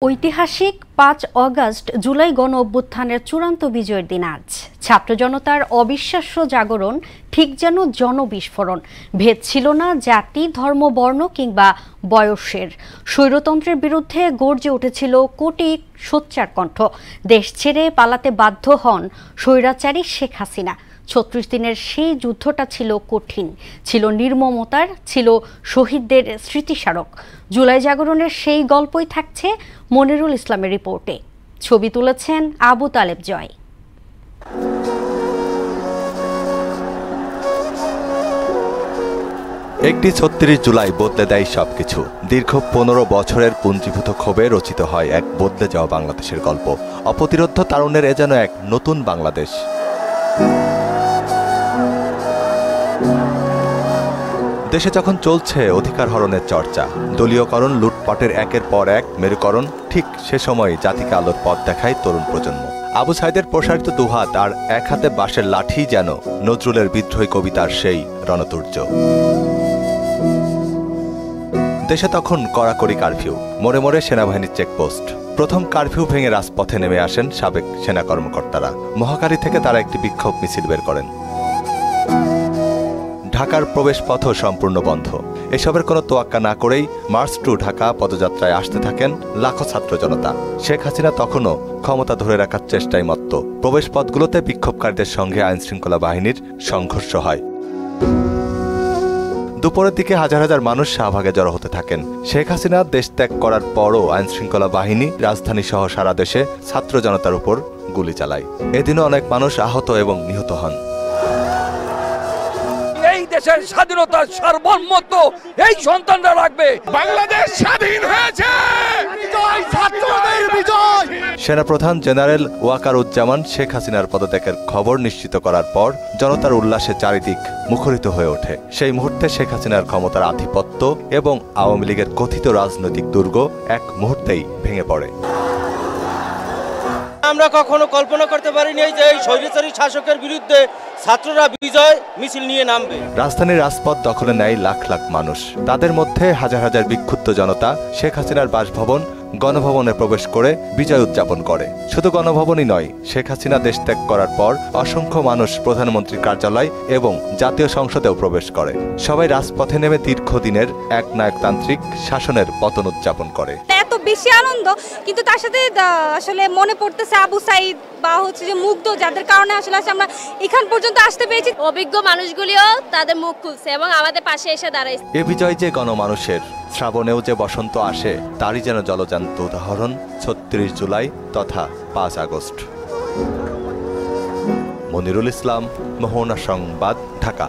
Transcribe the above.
ঐতিহাসিক ৫ অগাস্ট জুলাই গণ অভ্যুত্থানের চূড়ান্ত বিজয়ের দিন আজ। ছাত্র জনতার অবিশ্বাস্য জাগরণ ঠিক যেন জনবিস্ফোরণ। ভেদ ছিল না জাতি, ধর্ম, বর্ণ কিংবা বয়সের। স্বৈরতন্ত্রের বিরুদ্ধে গর্জে উঠেছিল কোটি সোচ্চার কণ্ঠ। দেশ ছেড়ে পালাতে বাধ্য হন স্বৈরাচারী শেখ হাসিনা। ৩৬ দিনের সেই যুদ্ধটা ছিল কঠিন, ছিল নির্মমতার, ছিল শহীদদের স্মৃতিস্মারক। জুলাই জাগরণের সেই গল্পই থাকছে মনিরুল ইসলামের রিপোর্টে। ছবি তুলেছেন আবু তালেব জয়। একটি ৩৬ জুলাই বদলে দেয় সবকিছু। দীর্ঘ ১৫ বছরের পুঞ্জীভূত ক্ষোভে রচিত হয় এক বদলে যাওয়া বাংলাদেশের গল্প। অপ্রতিরোধ্য তারুণ্যের এ যেন এক নতুন বাংলাদেশ। দেশে যখন চলছে অধিকার হরণের চর্চা, দলীয়করণ, লুটপাটের একের পর এক মেরুকরণ, ঠিক সে সময় জাতিকে আলোর পথ দেখায় তরুণ প্রজন্ম। আবু সাইদের প্রসারিত দুহাত আর এক হাতে বাঁশের লাঠি যেন নজরুলের বিদ্রোহী কবিতার সেই রণতুর্য। দেশে তখন কড়াকড়ি কারফিউ, মোড়ে মোড়ে সেনাবাহিনীর চেকপোস্ট। প্রথম কারফিউ ভেঙে রাজপথে নেমে আসেন সাবেক সেনা কর্মকর্তারা। মহাখালী থেকে তারা একটি বিক্ষোভ মিছিল বের করেন। ঢাকার প্রবেশপথও সম্পূর্ণ বন্ধ। এসবের কোনো তোয়াক্কা না করেই মার্চ টু ঢাকা পদযাত্রায় আসতে থাকেন লাখো ছাত্র জনতা। শেখ হাসিনা তখনও ক্ষমতা ধরে রাখার চেষ্টায় মত্ত। প্রবেশপথগুলোতে বিক্ষোভকারীদের সঙ্গে আইনশৃঙ্খলা বাহিনীর সংঘর্ষ হয়। দুপুরের দিকে হাজার হাজার মানুষ শাহবাগে জড়ো হতে থাকেন। শেখ হাসিনা দেশ ত্যাগ করার পরও আইনশৃঙ্খলা বাহিনী রাজধানী সহ সারা দেশে ছাত্র জনতার উপর গুলি চালায়। এদিনও অনেক মানুষ আহত এবং নিহত হন। দেশের স্বাধীনতার সার্বভৌমত্ব এই সন্তানরা রাখবে। বাংলাদেশ স্বাধীন হয়েছে, ছাত্রদের বিজয়। সেনাপ্রধান জেনারেল ওয়াকারুজ্জামান শেখ হাসিনার পদত্যাগের খবর নিশ্চিত করার পর জনতার উল্লাসে চারিদিক মুখরিত হয়ে ওঠে। সেই মুহূর্তে শেখ হাসিনার ক্ষমতার আধিপত্য এবং আওয়ামী লীগের কথিত রাজনৈতিক দুর্গ এক মুহূর্তেই ভেঙে পড়ে। আমরা কখনো কল্পনা করতে পারিনি যে এই স্বৈরাচারী শাসকের বিরুদ্ধে ছাত্ররা বিজয় মিছিল নিয়ে নামবে। রাজধানীর রাজপথ দখলে নেয় লাখ লাখ মানুষ। তাদের মধ্যে হাজার হাজার বিক্ষুব্ধ জনতা শেখ হাসিনার বাসভবন গণভবনে প্রবেশ করে বিজয় উদযাপন করে। শুধু গণভবনই নয়, শেখ হাসিনা দেশ ত্যাগ করার পর অসংখ্য মানুষ প্রধানমন্ত্রীর কার্যালয় এবং জাতীয় সংসদেও প্রবেশ করে। সবাই রাজপথে নেমে দীর্ঘদিনের একনায়কতান্ত্রিক শাসনের পতন উদযাপন করে। এত বেশি আনন্দ, কিন্তু তার সাথে আসলে মনে পড়তেছে আবু সাইদ বা হচ্ছে যে মুগ্ধ, যাদের কারণে আসলে আমরা এখান পর্যন্ত আসতে পেরেছি। অভিজ্ঞ মানুষগুলিও তাদের মুখ খুলছে এবং আমাদের পাশে এসে দাঁড়াইছে। এ বিজয় যে গণমানুষের, শ্রাবণেও যে বসন্ত আসে, তারই যেন জলজান্ত উদাহরণ ৩৬ জুলাই তথা ৫ আগস্ট। মনিরুল ইসলাম, মোহনা সংবাদ, ঢাকা।